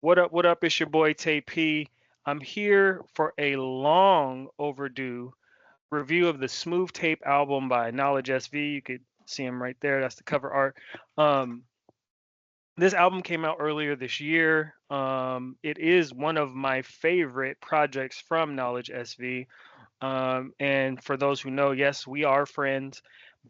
What up? What up? It's your boy Tay P. I'm here for a long overdue review of the Smoove Tape album by Knowledge SV. You could see him right there. That's the cover art. Um, this album came out earlier this year. It is one of my favorite projects from Knowledge SV. And for those who know, yes, we are friends,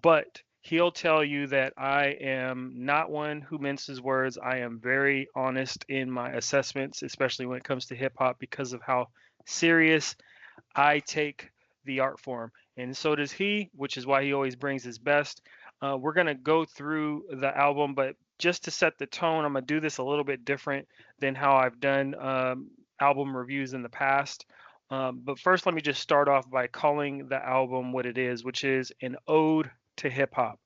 but he'll tell you that I am not one who minces words. I am very honest in my assessments, especially when it comes to hip hop, because of how serious I take the art form. And so does he, which is why he always brings his best. We're going to go through the album, but just to set the tone, I'm going to do this a little bit different than how I've done album reviews in the past. But first, let me just start off by calling the album what it is, which is an ode to hip hop.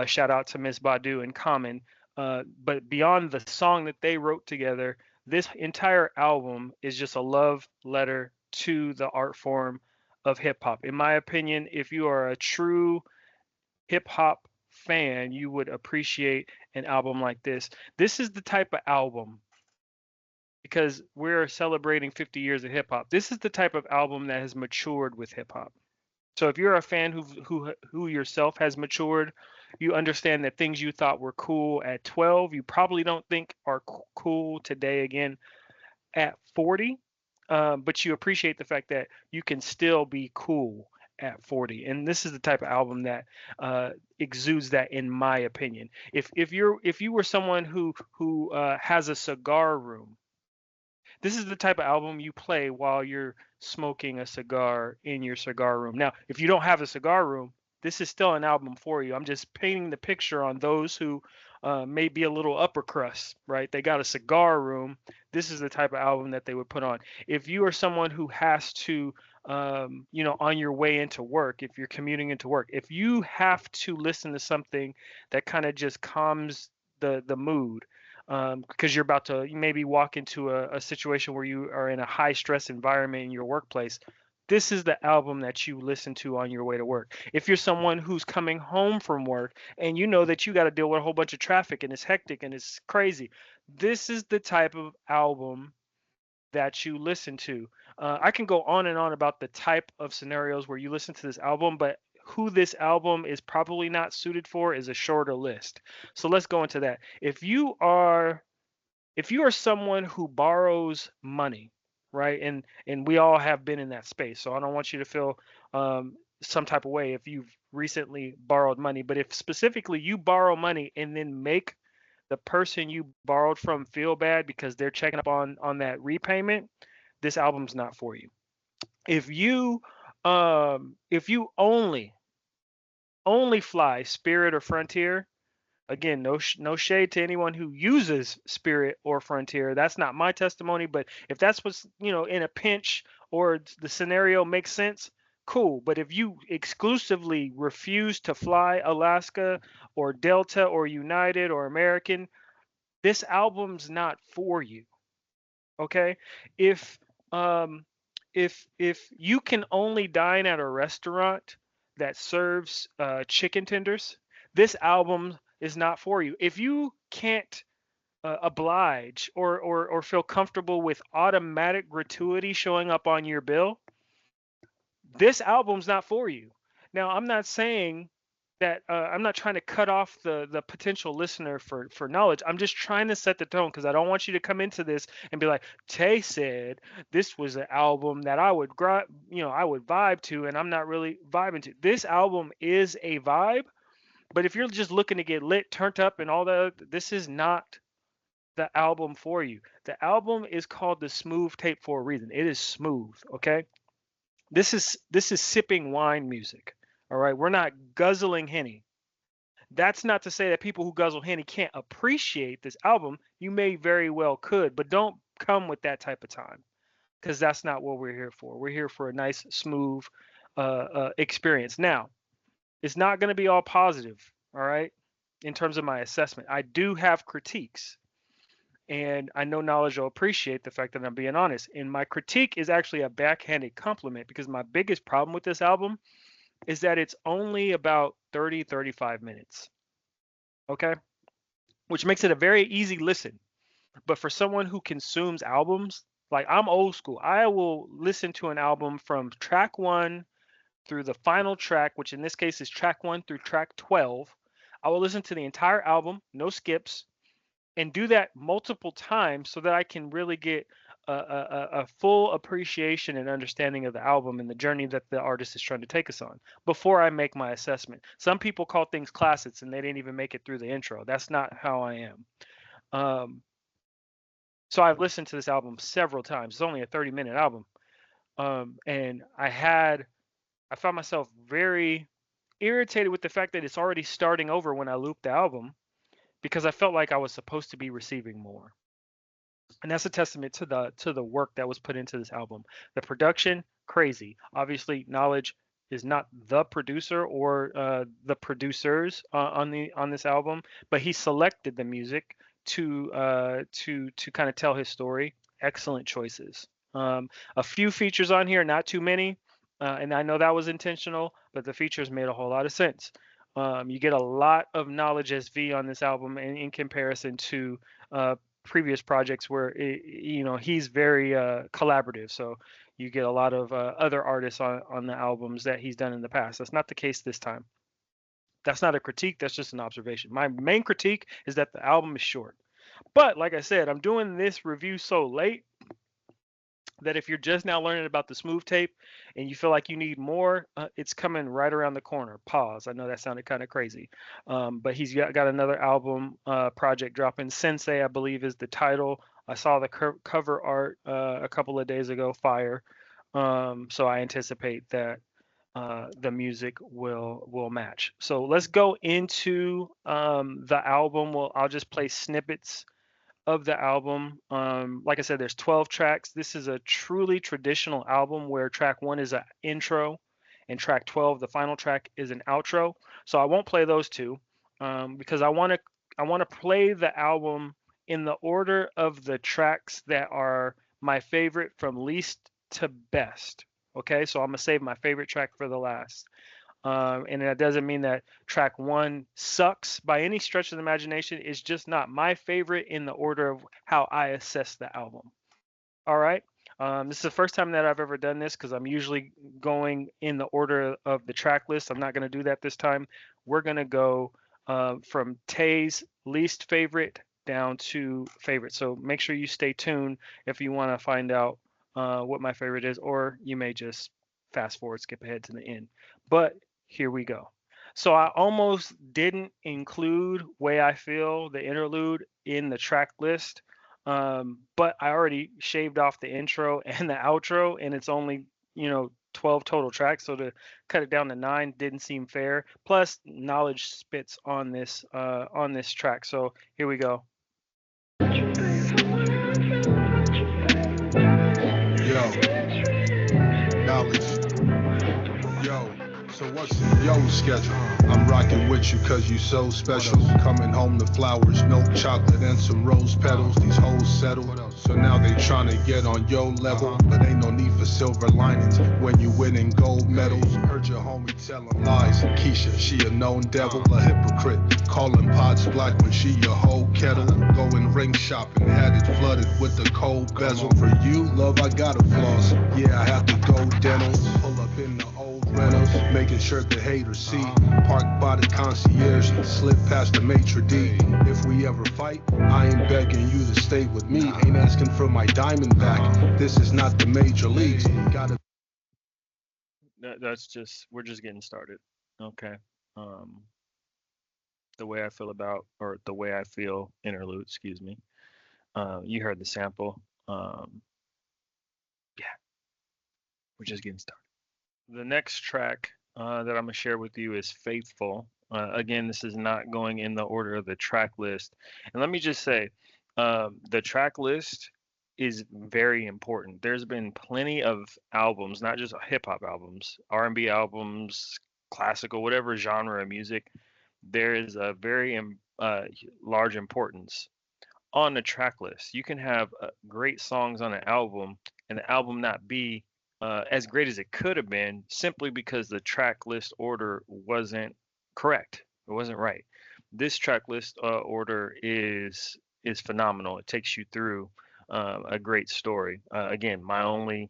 Shout out to Miss Badu and Common. But beyond the song that they wrote together, this entire album is just a love letter to the art form of hip hop. In my opinion, if you are a true hip hop fan, you would appreciate an album like this. This is the type of album, because we're celebrating 50 years of hip hop. This is the type of album that has matured with hip hop. So if you're a fan who yourself has matured, you understand that things you thought were cool at 12, you probably don't think are cool today again at 40. But you appreciate the fact that you can still be cool at 40. And this is the type of album that exudes that, in my opinion. If you were someone who has a cigar room, this is the type of album you play while you're smoking a cigar in your cigar room. Now, if you don't have a cigar room, this is still an album for you. I'm just painting the picture on those who may be a little upper crust, right? They got a cigar room. This is the type of album that they would put on. If you are someone who has to, on your way into work, if you're commuting into work, if you have to listen to something that kind of just calms the mood, because you're about to maybe walk into a situation where you are in a high stress environment in your workplace, this is the album that you listen to on your way to work. If you're someone who's coming home from work and you know that you got to deal with a whole bunch of traffic and it's hectic and it's crazy, this is the type of album that you listen to. I can go on and on about the type of scenarios where you listen to this album, but who this album is probably not suited for is a shorter list. So let's go into that. If you are someone who borrows money, right? And we all have been in that space. So I don't want you to feel some type of way if you've recently borrowed money, but if specifically you borrow money and then make the person you borrowed from feel bad because they're checking up on that repayment, this album's not for you. If you only fly Spirit or Frontier, again, no shade to anyone who uses Spirit or Frontier. That's not my testimony, but if that's what's in a pinch or the scenario makes sense, cool. But if you exclusively refuse to fly Alaska or Delta or United or American, this album's not for you. Okay? If um if you can only dine at a restaurant that serves chicken tenders, this album is not for you. If you can't oblige or feel comfortable with automatic gratuity showing up on your bill, this album's not for you. Now, I'm not saying that I'm not trying to cut off the potential listener for knowledge. I'm just trying to set the tone because I don't want you to come into this and be like, Tay said this was an album that I would vibe to, and I'm not really vibing to. This album is a vibe, but if you're just looking to get lit, turned up, and all that, this is not the album for you. The album is called the Smoove Tape for a reason. It is smooth, okay? This is sipping wine music. All right, we're not guzzling Henny. That's not to say that people who guzzle Henny can't appreciate this album. You may very well could, but don't come with that type of time because that's not what we're here for. We're here for a nice, smooth experience. Now, it's not going to be all positive, all right, in terms of my assessment. I do have critiques, and I know knowledge will appreciate the fact that I'm being honest. And my critique is actually a backhanded compliment because my biggest problem with this album is that it's only about 35 minutes. Okay. Which makes it a very easy listen. But for someone who consumes albums, like I'm old school, I will listen to an album from track one through the final track, which in this case is track one through track 12. I will listen to the entire album, no skips, and do that multiple times so that I can really get a full appreciation and understanding of the album and the journey that the artist is trying to take us on before I make my assessment. Some people call things classics and they didn't even make it through the intro. That's not how I am. Um, so I've listened to this album several times. It's only a 30-minute album. And I found myself very irritated with the fact that it's already starting over when I loop the album because I felt like I was supposed to be receiving more. And that's a testament to the work that was put into this album. The production, crazy. Obviously, Knowledge is not the producer or the producers on this album, but he selected the music to kind of tell his story. Excellent choices. A few features on here, not too many, and I know that was intentional, but the features made a whole lot of sense. You get a lot of Knowledge SV on this album in comparison to previous projects where he's very collaborative. So you get a lot of other artists on the albums that he's done in the past. That's not the case this time. That's not a critique. That's just an observation. My main critique is that the album is short. But like I said, I'm doing this review so late that if you're just now learning about the Smoove tape and you feel like you need more, it's coming right around the corner. Pause. I know that sounded kind of crazy, but he's got another album project dropping. Sensei, I believe, is the title. I saw the cover art a couple of days ago. Fire. So I anticipate that the music will match. So let's go into the album. Well, I'll just play snippets of the album. Like I said, there's 12 tracks. This is a truly traditional album where track one is an intro and track 12, the final track, is an outro. So I won't play those two because I want to play the album in the order of the tracks that are my favorite from least to best. Okay, so I'm gonna save my favorite track for the last. And that doesn't mean that track one sucks by any stretch of the imagination. It's just not my favorite in the order of how I assess the album. All right. This is the first time that I've ever done this because I'm usually going in the order of the track list. I'm not going to do that this time. We're going to go from Tay's least favorite down to favorite. So make sure you stay tuned if you want to find out what my favorite is, or you may just fast forward, skip ahead to the end. But here we go. So I almost didn't include Way I Feel, the interlude, in the track list, but I already shaved off the intro and the outro, and it's only 12 total tracks. So to cut it down to 9 didn't seem fair. Plus, Knowledge spits on this track. So here we go. Yo, Knowledge. Yo, so what's the yo schedule? I'm rocking with you cause you so special. Coming home to flowers, milk, chocolate, and some rose petals. These hoes settle, so now they tryna get on yo level. But ain't no need for silver linings when you winning gold medals. Heard your homie telling lies. Keisha, she a known devil, a hypocrite. Calling pots black when she a whole kettle. Going ring shopping, had it flooded with the cold bezel. For you, love, I got a floss. Yeah, I have to go dental. Pull up in the old rentals, making sure the haters see. Park by the concierge, slip past the maitre d'. If we ever fight, I ain't begging you to stay with me. Ain't asking for my diamond back. This is not the major leagues. Gotta. We're just getting started. Okay. Um, the way I feel about, or the way I feel interlude, excuse me. You heard the sample. Yeah, we're just getting started. The next track that I'm gonna share with you is Faithful. Again, this is not going in the order of the track list. And let me just say, the track list is very important. There's been plenty of albums, not just hip hop albums, R&B albums, classical, whatever genre of music. There is a very large importance on the track list. You can have great songs on an album and the album not be as great as it could have been simply because the track list order wasn't correct. It wasn't right. This track list order is is phenomenal. It takes you through a great story. Again, my only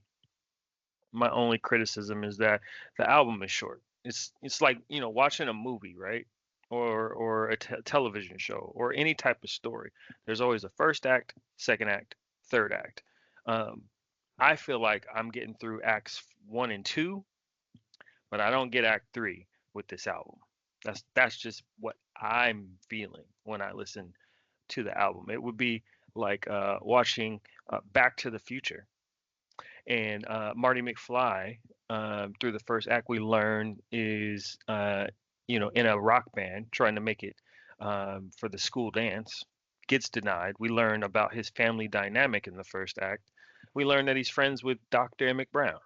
criticism is that the album is short. It's like, watching a movie, right? Or a television show or any type of story. There's always a first act, second act, third act. Um, I feel like I'm getting through acts 1 and 2, but I don't get act 3 with this album. That's just what I'm feeling when I listen to the album. It would be like watching Back to the Future and Marty McFly. Through the first act, we learn is in a rock band trying to make it for the school dance, gets denied. We learn about his family dynamic in the first act. We learn that he's friends with Dr. Emmett Brown.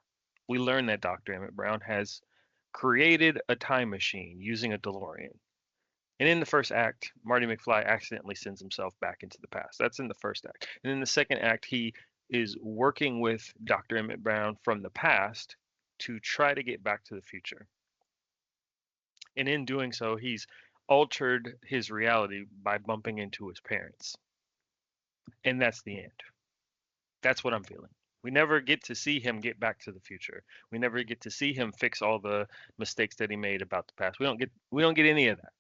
We learn that Dr. Emmett Brown has created a time machine using a DeLorean. And in the first act, Marty McFly accidentally sends himself back into the past. That's in the first act. And in the second act, he is working with Dr. Emmett Brown from the past to try to get back to the future. And in doing so, he's altered his reality by bumping into his parents. And that's the end. That's what I'm feeling. We never get to see him get back to the future. We never get to see him fix all the mistakes that he made about the past. We don't get any of that.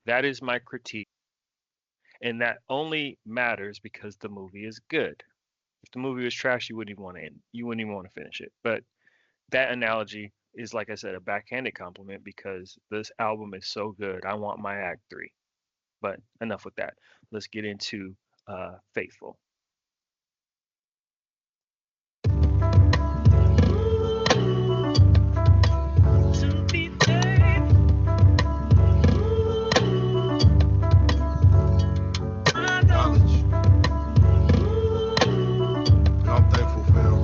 That is my critique. And that only matters because the movie is good. If the movie was trash, you wouldn't even want to end. You wouldn't even want to finish it. But that analogy is, like I said, a backhanded compliment because this album is so good. I want my act 3. But enough with that. Let's get into Faithful. Knowledge. And I'm thankful for him.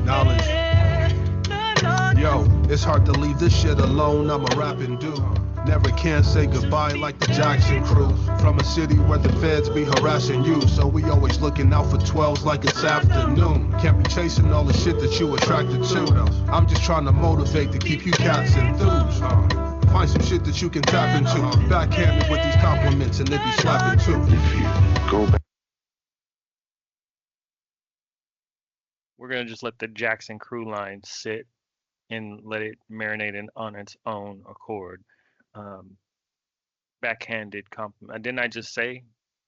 Knowledge. Yo, it's hard to leave this shit alone. I'm a rapping dude. Never can say goodbye like the Jackson crew. From a city where the feds be harassing you. So we always looking out for 12s like it's afternoon. Can't be chasing all the shit that you attracted to. I'm just trying to motivate to keep you cats enthused. Find some shit that you can tap into. Backhanded with these compliments and they be slapping too. If you go back. We're going to just let the Jackson crew line sit and let it marinate on its own accord. Backhanded compliment. Didn't I just say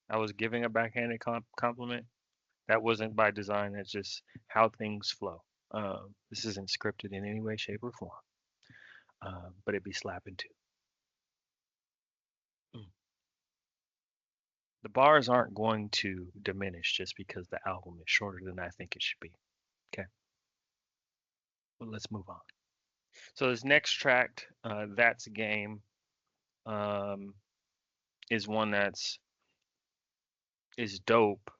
I was giving a backhanded compliment? That wasn't by design. That's just how things flow. This isn't scripted in any way, shape, or form. But it'd be slapping too. Mm. The bars aren't going to diminish just because the album is shorter than I think it should be. Okay. Well, let's move on. So this next track, That's Game, um, is one is dope.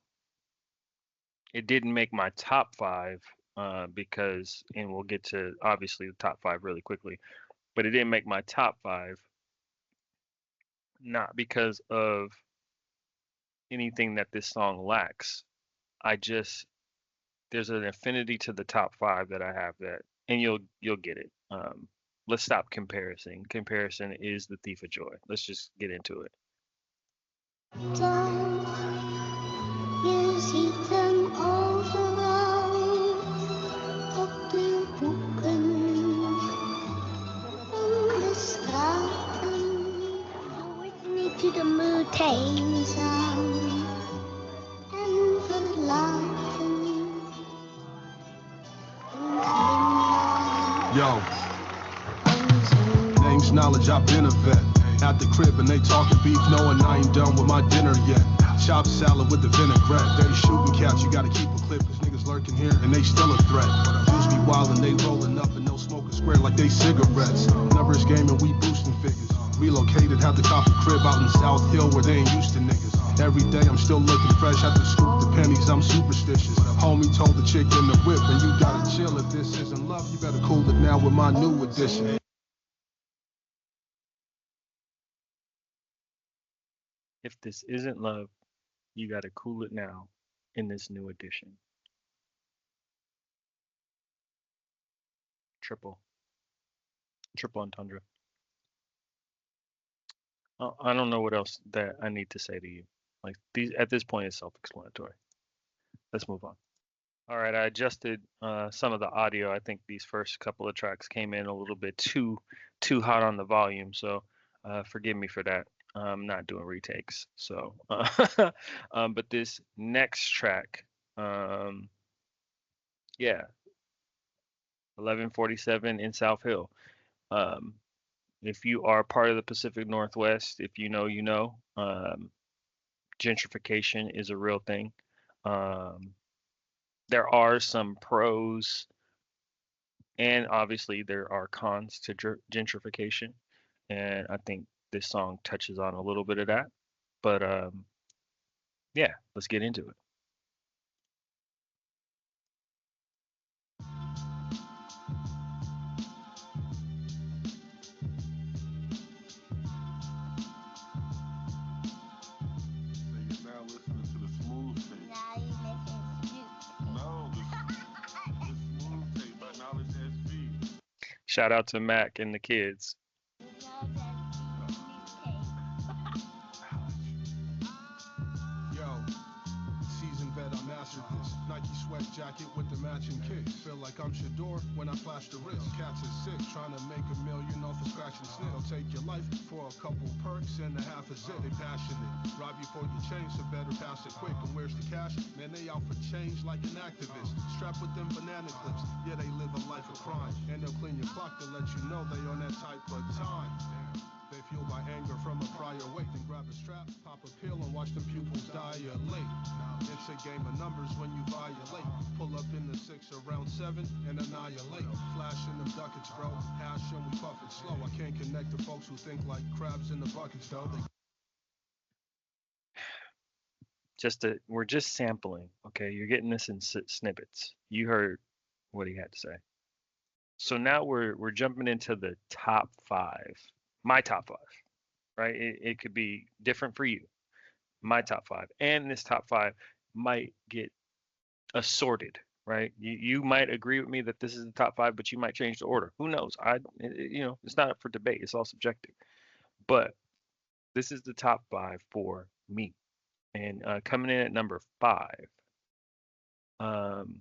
It didn't make my top 5 because, and we'll get to obviously the top 5 really quickly, but it didn't make my top 5 not because of anything that this song lacks. I just there's an affinity to the top 5 that I have that, and you'll get it. Let's stop comparison. Comparison is the thief of joy. Let's just get into it. Don't you see them all around, opgeroepen in the straten, nooit niet to the moed heen zijn en verlaten een glimlach. Yo, name's Knowledge, I've been a vet. At the crib and they talking beef, knowing I ain't done with my dinner yet. Chopped salad with the vinaigrette. They shooting cats, you gotta keep a clip, cause niggas lurking here and they still a threat. Dudes be wild and they rolling up and no smoking square like they cigarettes. Numbers game and we boosting figures. Relocated, had to cop a crib out in South Hill where they ain't used to niggas. Every day I'm still looking fresh, had to scoop the pennies, I'm superstitious. Homie told the chick in the whip, and you gotta chill. If this isn't love, you better cool it now with my new addition. If this isn't love, you got to cool it now in this new edition. Triple entendre. I don't know what else that I need to say to you. Like these at this point, it's self-explanatory. Let's move on. All right, I adjusted some of the audio. I think these first couple of tracks came in a little bit too hot on the volume, so forgive me for that. I'm not doing retakes. So, but this next track, um, yeah, 1147 in South Hill. Um, if you are part of the Pacific Northwest, if you know, you know, gentrification is a real thing. Um, there are some pros and obviously there are cons to gentrification, and I think this song touches on a little bit of that. But yeah, let's get into it. So you're now listening to the Smoove tape. Now you listen to No, the Smoove tape by Knowledge SV. Shout out to Mac and the kids. Yo, seasoned vet, I mastered this. Nike sweat jacket with the matching kicks. Feel like I'm Shador when I flash the wrist. Cats is sick, trying to make a million off a scratch and sniff. They'll take your life for a couple perks and a half a zip. They passionate, rob you for your change, so better pass it quick. And where's the cash? Man, they out for change like an activist. Strapped with them banana clips, yeah, they live a life of crime. And they'll clean your clock to let you know they on that type of time. They fueled by anger from a prior weight. Then grab a strap, pop a pill, and watch them pupils dilate. It's a game of numbers when you violate. Pull up in the 6 around 7 and annihilate. Flashing them ducats, bro. Hash and we puff it slow. I can't connect to folks who think like crabs in the buckets, though. We're just sampling, okay? You're getting this in snippets. You heard what he had to say. So now we're jumping into the top five. My top five, right? It could be different for you. My top five, and this top five might get assorted, right? You might agree with me that this is the top five, but you might change the order. Who knows? It's not up for debate. It's all subjective. But this is the top five for me. And coming in at number five um,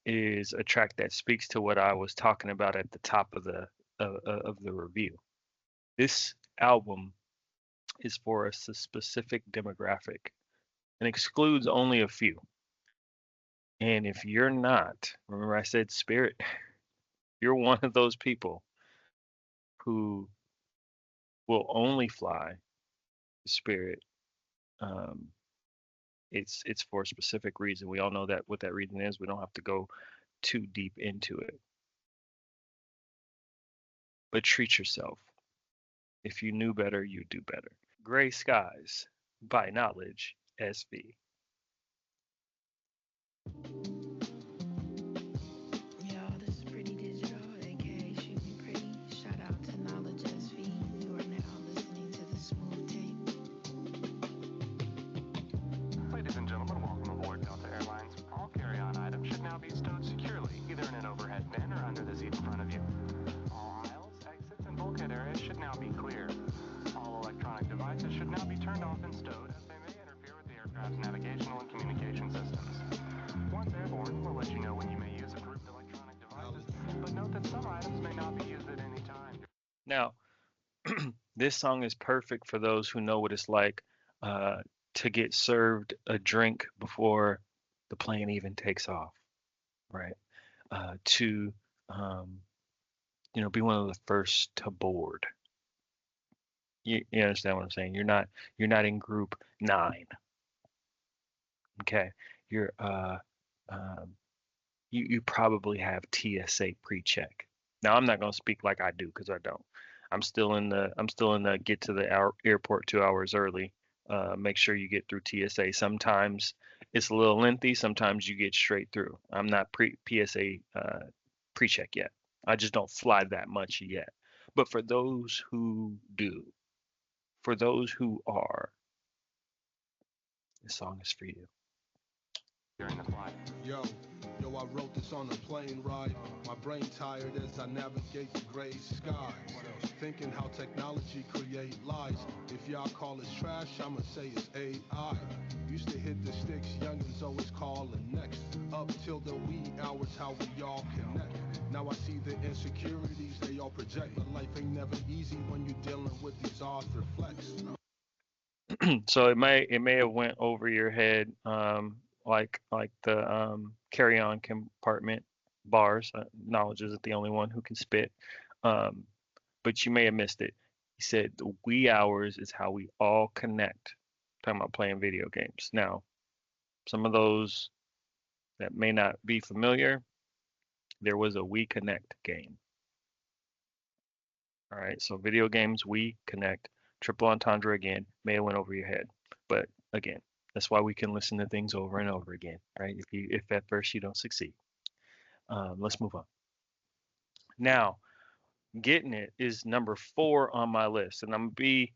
is a track that speaks to what I was talking about at the top of the review. This album is for a specific demographic and excludes only a few. And if you're not, remember I said spirit, you're one of those people who will only fly spirit. Um, it's for a specific reason. We all know that what that reason is. We don't have to go too deep into it. But treat yourself. If you knew better, you do better. Gray Skies by Knowledge SV. Yo, this is Pretty Digital, aka Shoot Me Pretty. Shout out to Knowledge SV. You are now listening to the Smoove tape. Ladies and gentlemen, welcome aboard Delta Airlines. All carry-on items should now be stowed securely, either in an overhead bin or under the seat in front of you. All aisles, exits, and bulkhead areas should now be clear. All electronic devices should now be turned off and stowed, as they may interfere with the aircraft's navigational and communication systems. Once airborne, we'll let you know when you may use approved electronic devices, but note that some items may not be used at any time. Now, this song is perfect for those who know what it's like to get served a drink before the plane even takes off, right? To be one of the first to board. You understand what I'm saying? You're not in group 9. Okay, you're you probably have TSA pre-check. Now I'm not going to speak like I do because I don't. I'm still in the get to the airport 2 hours early. Make sure you get through TSA. Sometimes it's a little lengthy. Sometimes you get straight through. I'm not PSA pre-check yet. I just don't fly that much yet. But for those who do, for those who are, this song is for you. During the flight. Yo, Yo, I wrote this on a plane ride. My brain tired as I navigate the gray sky. Thinking how technology create lies. If y'all call it trash, I'ma say it's AI. Used to hit the sticks, youngins always calling next. Up till the wee hours, how we all connect. Now I see the insecurities they all project, but life ain't never easy when you're dealing with these author flex. So it may have went over your head, like the carry-on compartment bars. Knowledge isn't the only one who can spit, um, but you may have missed it. He said the wee hours is how we all connect. Talking about playing video games. Now, some of those that may not be familiar, there was a We Connect game. All right, so video games, We Connect, triple entendre again, may have went over your head, but again, that's why we can listen to things over and over again, right? If at first you don't succeed. Let's move on. Now, Getting It is number 4 on my list, and I'm gonna be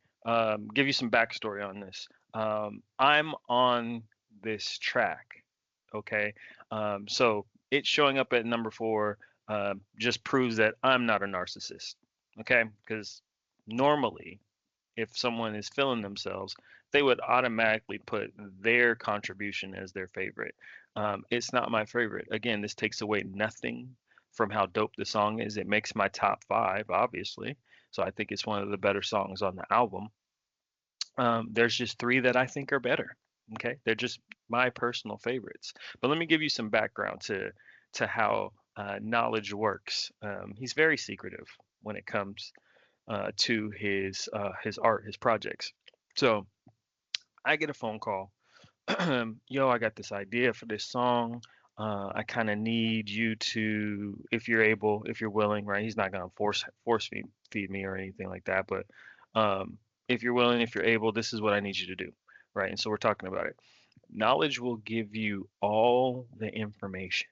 give you some backstory on this. I'm on this track, okay? So it showing up at number 4 just proves that I'm not a narcissist, okay? Because normally, if someone is feeling themselves, they would automatically put their contribution as their favorite. It's not my favorite. Again, this takes away nothing from how dope the song is. It makes my top 5, obviously. So I think it's one of the better songs on the album. There's just 3 that I think are better. Okay, they're just my personal favorites. But let me give you some background to how Knowledge works. He's very secretive when it comes to his art, his projects. So I get a phone call. Yo, I got this idea for this song. I kind of need you to, if you're able, if you're willing, right? He's not gonna force feed me or anything like that, but if you're willing, if you're able, this is what I need you to do, right? And so we're talking about it. Knowledge will give you all the information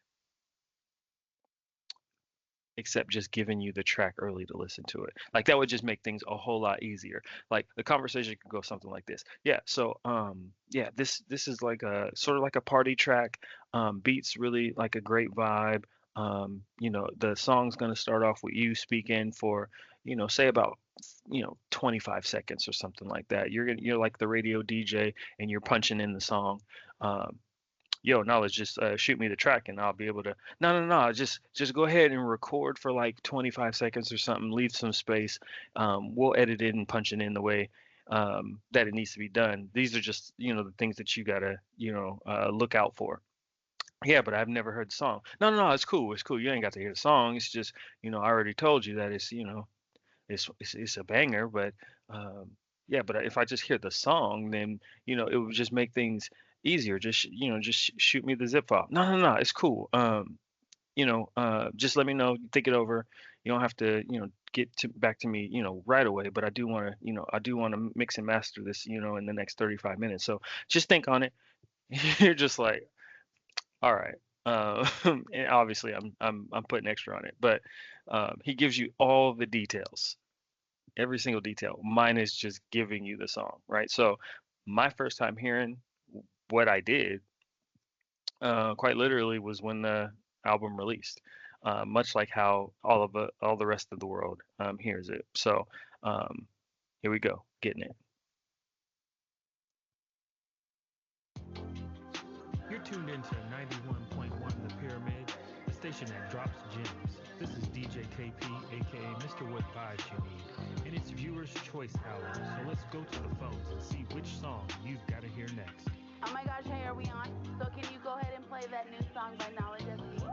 except just giving you the track early to listen to it. Like that would just make things a whole lot easier. Like the conversation could go something like this. Yeah, so yeah, this is like a sort of like a party track. Beats really like a great vibe. The song's gonna start off with you speaking for, say about 25 seconds or something like that. You're like the radio DJ and you're punching in the song. Um, Yo, Knowledge, just shoot me the track and I'll be able to. No, no, no, just go ahead and record for like 25 seconds or something. Leave some space. We'll edit it and punch it in the way that it needs to be done. These are just the things that you gotta look out for. Yeah, but I've never heard the song. No, no, no, it's cool. It's cool. You ain't got to hear the song. It's just I already told you that it's a banger, but yeah, but if I just hear the song, then it would just make things easier. Just shoot me the zip file. No, no, no, it's cool. Just let me know, think it over. You don't have to, back to me, right away. But I do want to mix and master this, in the next 35 minutes. So just think on it. You're just like, all right. And obviously, I'm putting extra on it, but he gives you all the details, every single detail. Mine is just giving you the song, right? So my first time hearing what I did, quite literally, was when the album released. Much like how all the rest of the world hears it. So here we go, Getting It. You're tuned into 91.1 The Pyramid, the station that drops gems. This is DJ KP, aka Mr. What Vibes You Need, and it's Viewer's Choice Hour. So let's go to the phones and see which song you've got to hear next. Oh my gosh, hey, are we on? So can you go ahead and play that new song by Knowledge SV? Getting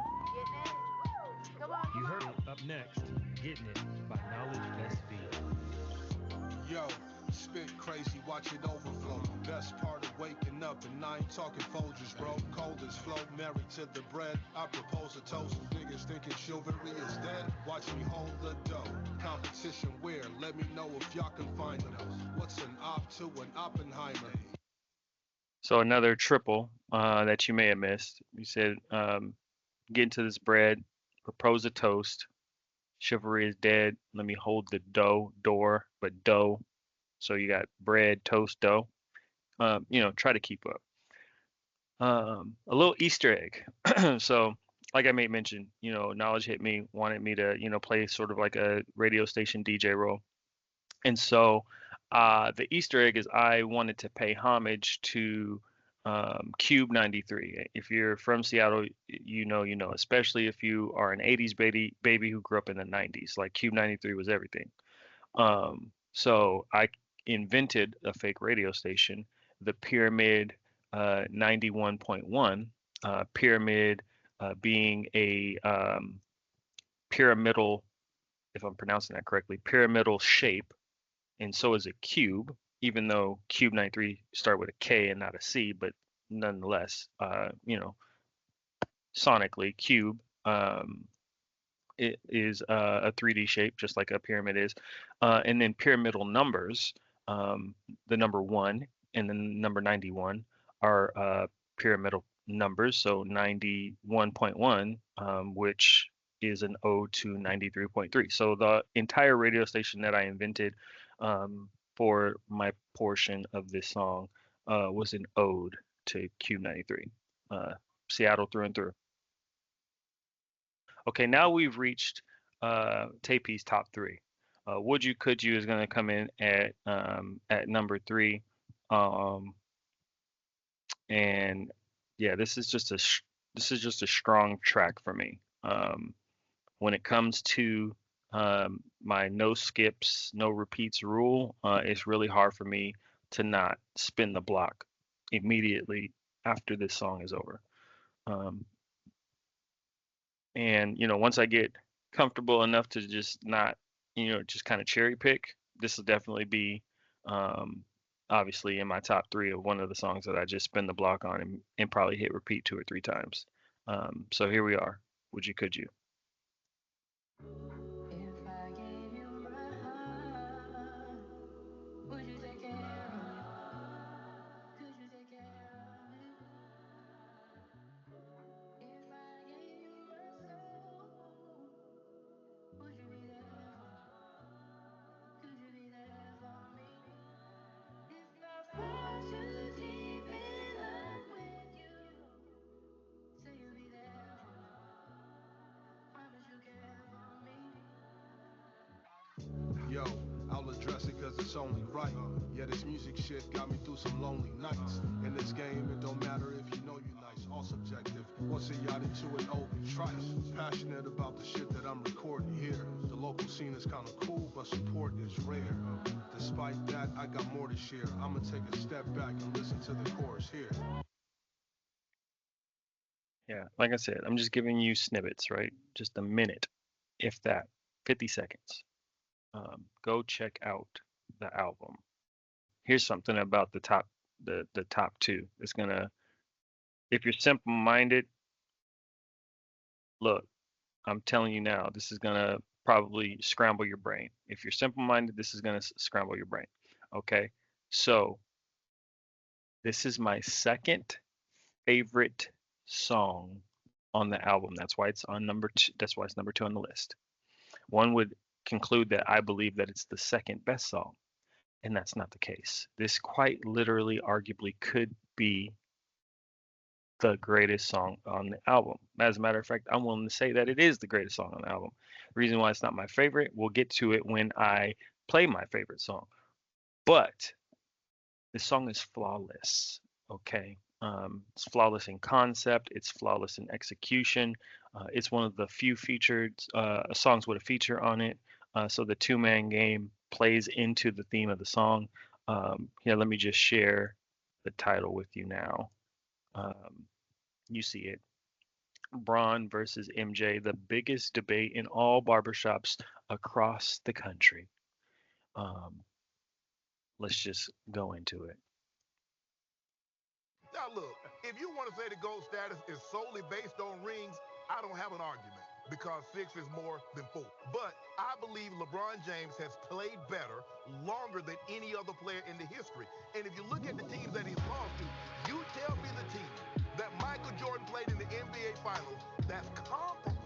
it? Come on. You heard it. Up next, Getting It by Knowledge SV. Yo, spit crazy, watch it overflow. Best part of waking up, and I ain't talking Folgers, bro. Cold as flow, married to the bread. I propose a toast. Niggas thinking chivalry is dead. Watch me hold the dough. Competition where? Let me know if y'all can find them. What's an op to an Oppenheimer? So another triple that you may have missed. You said, get into this bread, propose a toast. Chivalry is dead. Let me hold the door, but dough. So you got bread, toast, dough. Try to keep up. A little Easter egg. So like I made mention, Knowledge hit me, wanted me to, play sort of like a radio station DJ role. And so the Easter egg is I wanted to pay homage to Cube 93. If you're from Seattle, especially if you are an 80s baby who grew up in the 90s, like Cube 93 was everything. So I invented a fake radio station, the Pyramid 91.1, Pyramid being a pyramidal, if I'm pronouncing that correctly, pyramidal shape, and so is a cube, even though Cube 93 start with a K and not a C, but nonetheless, sonically, cube. It is a 3D shape, just like a pyramid is. And then pyramidal numbers, the number one and the number 91 are pyramidal numbers. So 91.1, which is an ode to 93.3. So the entire radio station that I invented for my portion of this song was an ode to Cube 93. Seattle through and through. Okay, now we've reached Tape's top three. Would you, could you is going to come in at number three, um, and yeah, this is just a strong track for me. When it comes to my no skips, no repeats rule, it's really hard for me to not spin the block immediately after this song is over. Um, And, once I get comfortable enough to just not, just kind of cherry pick, this will definitely be um, obviously in my top three of one of the songs that I just spin the block on and probably hit repeat two or three times. So here we are. Would you, could you? If I gave you my heart, would you take care of it? Could you take care of it? If I gave you my soul, would you be there for me? Could you be there for me? If I fall too deep in love with you, say you'll be there for me. Promise you care for me. Yo, I'll address it cause it's only right. Yeah, this music shit got me through some lonely nights. In this game, it don't matter if you know you nice, all subjective. Once it got into an old trice. Passionate about the shit that I'm recording here. The local scene is kinda cool, but support is rare. Despite that, I got more to share. I'ma take a step back and listen to the chorus here. Yeah, like I said, I'm just giving you snippets, right? Just a minute, if that, 50 seconds. Go check out the album. Here's something about the top two. It's gonna, if you're simple-minded, look, I'm telling you now, this is gonna probably scramble your brain. If you're simple-minded, this is gonna scramble your brain. Okay, so this is my second favorite song on the album. That's why it's on number two. That's why it's number two on the list. One would conclude that I believe that it's the second best song, and that's not the case. This quite literally, arguably, could be the greatest song on the album. As a matter of fact, I'm willing to say that it is the greatest song on the album. The reason why it's not my favorite, we'll get to it when I play my favorite song. But this song is flawless. Okay. It's flawless in concept. It's flawless in execution. It's one of the few featured songs with a feature on it. So the two-man game plays into the theme of the song. Here, let me just share the title with you now. You see it. Braun versus MJ, the biggest debate in all barbershops across the country. Um, let's just go into it. Now look, if you want to say the GOAT status is solely based on rings, I don't have an argument because six is more than four. But I believe LeBron James has played better longer than any other player in the history. And if you look at the teams that he's lost to, you tell me the team that Michael Jordan played in the NBA Finals that's comparable.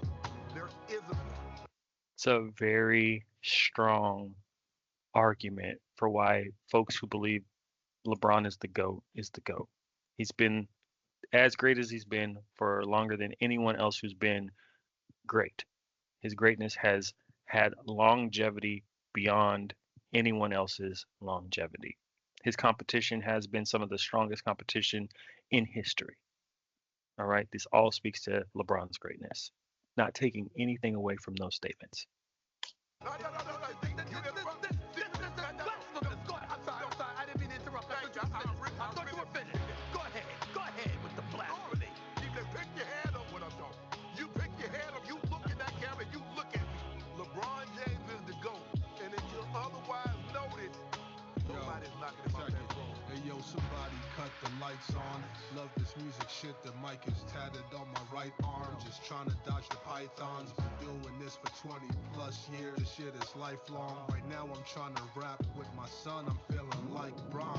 There isn't one. It's a very strong argument for why folks who believe LeBron is the GOAT is the GOAT. He's been as great as he's been for longer than anyone else who's been great. His greatness has had longevity beyond anyone else's longevity. His competition has been some of the strongest competition in history. All right. This all speaks to LeBron's greatness, not taking anything away from those statements. No, no, no, no, no. You interrupted. I'm sorry. I didn't mean to interrupt. I thought you were finished. Go ahead. Go ahead with the blasphemy. Pick your hand up when I'm talking. You pick your hand up. You look in that camera. You look at me. LeBron James is the GOAT. And if you otherwise notice, nobody's knocking him out that throne. Hey yo, somebody cut the lights on. Love this music shit. The mic is tatted on my right arm. Just trying to dodge the pythons. Been doing this for 20 plus years. This shit is lifelong. Right now I'm trying to rap with my son. I'm feeling like Bron.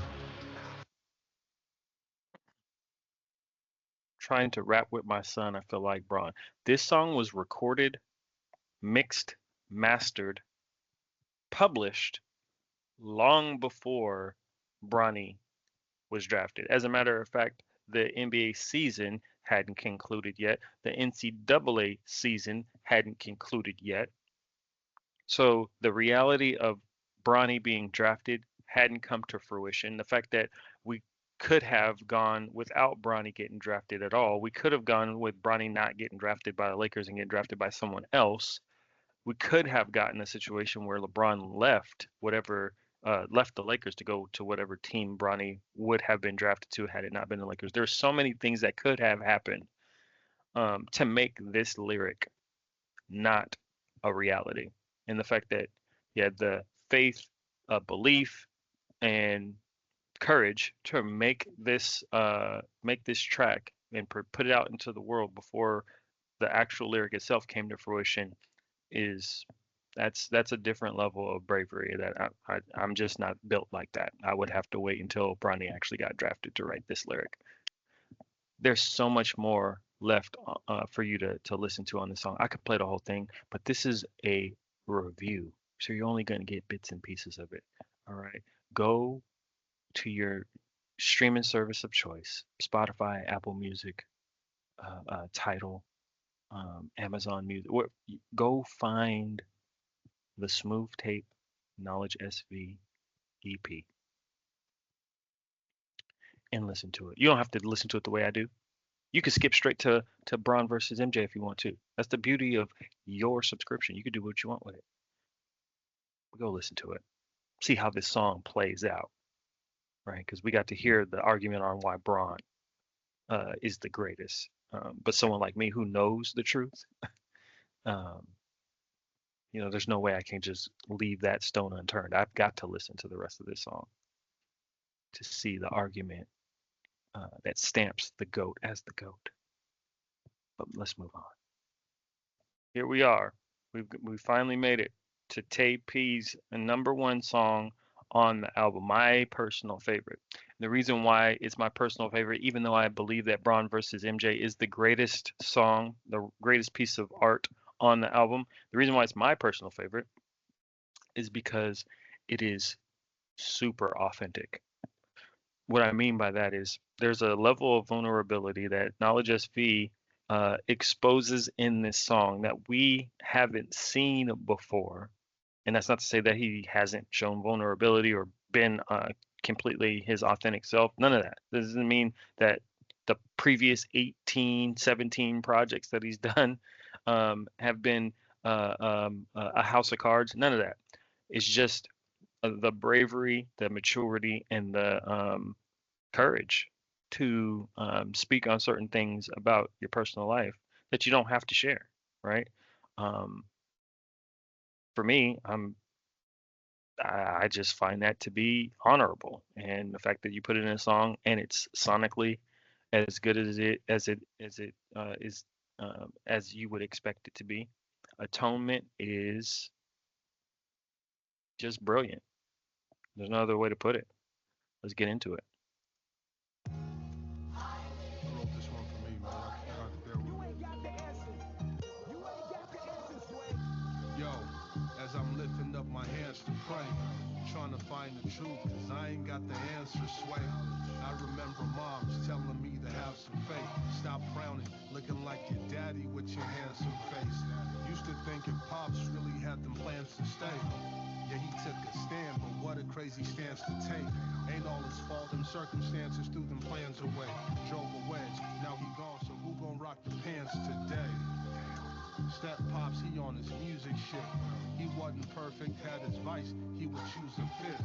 Trying to rap with my son, I feel like Braun. This song was recorded, mixed, mastered, published long before Bronny was drafted. As a matter of fact, the NBA season hadn't concluded yet. The NCAA season hadn't concluded yet. So the reality of Bronny being drafted hadn't come to fruition. The fact that we could have gone without Bronny getting drafted at all. We could have gone with Bronny not getting drafted by the Lakers and getting drafted by someone else. We could have gotten a situation where LeBron left the Lakers to go to whatever team Bronny would have been drafted to had it not been the Lakers. There's so many things that could have happened to make this lyric not a reality. And the fact that he had the faith, belief, and courage to make this track and put it out into the world before the actual lyric itself came to fruition is that's a different level of bravery that I'm just not built like that. I would have to wait until Bronny actually got drafted to write this lyric. There's so much more left for you to listen to on the song. I could play the whole thing, but this is a review, so you're only going to get bits and pieces of it. All right, go to your streaming service of choice: Spotify, Apple Music, Tidal, Amazon Music. Go find the Smoove Tape Knowledge SV EP and listen to it. You don't have to listen to it the way I do. You can skip straight to Braun versus MJ if you want to. That's the beauty of your subscription. You can do what you want with it. Go listen to it. See how this song plays out, right? Because we got to hear the argument on why Braun is the greatest. But someone like me who knows the truth, um, there's no way I can just leave that stone unturned. I've got to listen to the rest of this song to see the argument that stamps the GOAT as the GOAT. But let's move on. Here we are. We finally made it to Tay P's number one song on the album, my personal favorite. The reason why it's my personal favorite, even though I believe that Braun versus MJ is the greatest song, the greatest piece of art on the album, the reason why it's my personal favorite is because it is super authentic. What I mean by that is there's a level of vulnerability that Knowledge SV exposes in this song that we haven't seen before. And that's not to say that he hasn't shown vulnerability or been completely his authentic self. None of that. This doesn't mean that the previous 18, 17 projects that he's done have been a house of cards. None of that. It's just the bravery, the maturity, and the courage to speak on certain things about your personal life that you don't have to share, right? Um, for me, I just find that to be honorable, and the fact that you put it in a song and it's sonically as good as it is as you would expect it to be. Atonement is just brilliant. There's no other way to put it. Let's get into it. I wrote this one for me, man. I bear with me. Yo, as I'm lifting up my hands to pray, trying to find the truth, cause I ain't got the answer, sway. I remember moms telling me to have some faith. them circumstances, threw them plans away. Drove a wedge, now he gone, so who gon' rock the pants today? Step pops, he on his music shit. He wasn't perfect, had his vice, he would choose a fifth.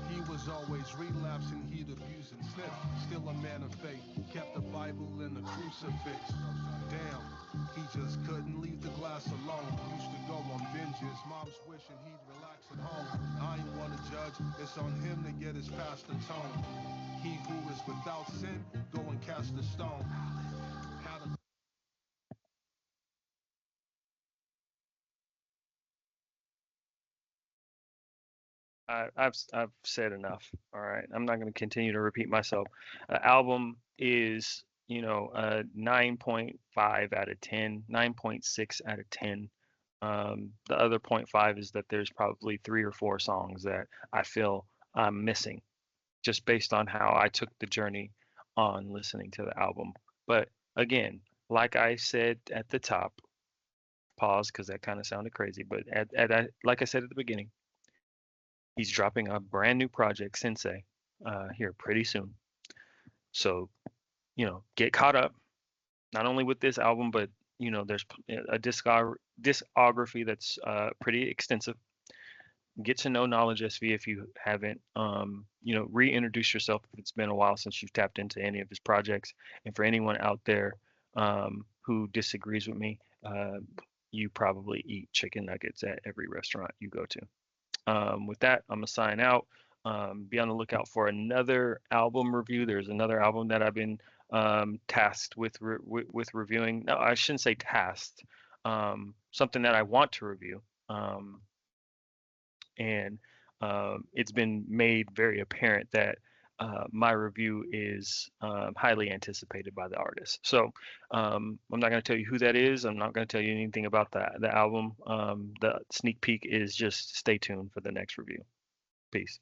He was always relapsing, he'd abuse and slip. Still a man of faith, kept the Bible and the crucifix. Damn, he just couldn't leave the glass alone. Used to go on binges, mom's wishing he'd relax at home. I ain't wanna judge, it's on him to get his past the tone. He who is without sin, go and cast a stone. Had a I've said enough. All right, I'm not going to continue to repeat myself. Album is, you know, 9.5 out of 10, 9.6 out of 10. The other point 0.5 is that there's probably 3 or 4 songs that I feel I'm missing, just based on how I took the journey on listening to the album. But again, like I said at the top, pause because that kind of sounded crazy, but like I said at the beginning, he's dropping a brand new project, Sensei, here pretty soon. So, you know, get caught up, not only with this album, but, you know, there's a discography that's pretty extensive. Get to know Knowledge SV if you haven't. You know, reintroduce yourself if it's been a while since you've tapped into any of his projects. And for anyone out there who disagrees with me, you probably eat chicken nuggets at every restaurant you go to. With that, I'm gonna sign out. Be on the lookout for another album review. There's another album that I've been tasked with reviewing. No, I shouldn't say tasked. Something that I want to review. And it's been made very apparent that my review is highly anticipated by the artist. So I'm not going to tell you who that is. I'm not going to tell you anything about the album. The sneak peek is just stay tuned for the next review. Peace.